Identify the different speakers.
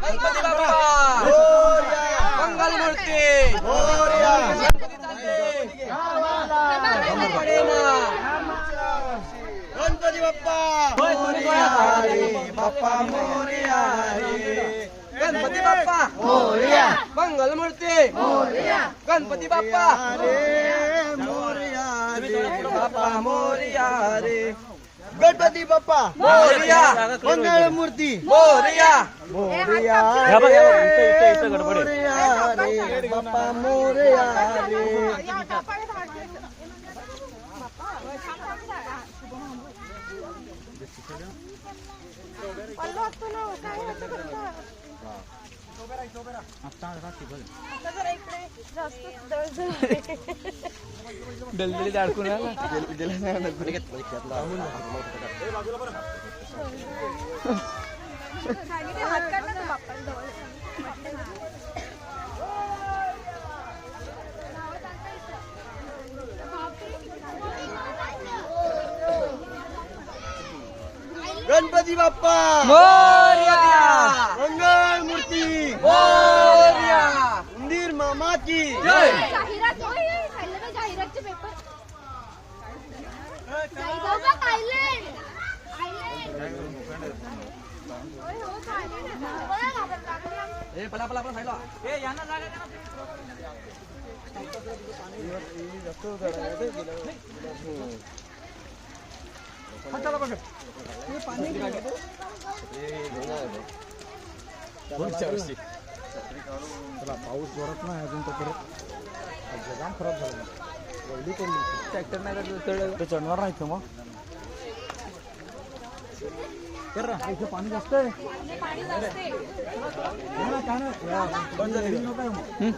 Speaker 1: गणपती बाप्पा मंगल मूर्ती गणपती
Speaker 2: गणपती बाप्पा बाप्पा मोरया
Speaker 1: गणपती बाप्पा मंगल मूर्ती गणपती बाप्पा
Speaker 2: बाप्पा मोरया रे गणपती बाप्पा
Speaker 1: मोरया
Speaker 2: मंगळ मूर्ती
Speaker 1: मोरया
Speaker 2: मोरया रे बाप्पा मोरया रे
Speaker 1: दलदलीत अडकून आला
Speaker 2: गणपती बाप्पा
Speaker 1: मोरया
Speaker 2: मंगळ मूर्ती
Speaker 1: मोरया
Speaker 2: उंदीर मामा की
Speaker 1: जय
Speaker 3: जाहिरात होय खाल्लं ना जाहिरातचे पेपर जायचं थायलंड होय हो थायलंड
Speaker 1: ए पला पला पला साईडला ए यांना जागा द्या ना चला बघ
Speaker 2: चला पाऊस जोरात नाही अजून तर परत जाम खराब झाला वळली पडली
Speaker 1: ट्रॅक्टर नाही
Speaker 2: ते चढणार नाही मग कर ना इथे पाणी जास्त आहे
Speaker 3: पाणी नसते
Speaker 2: काय नाही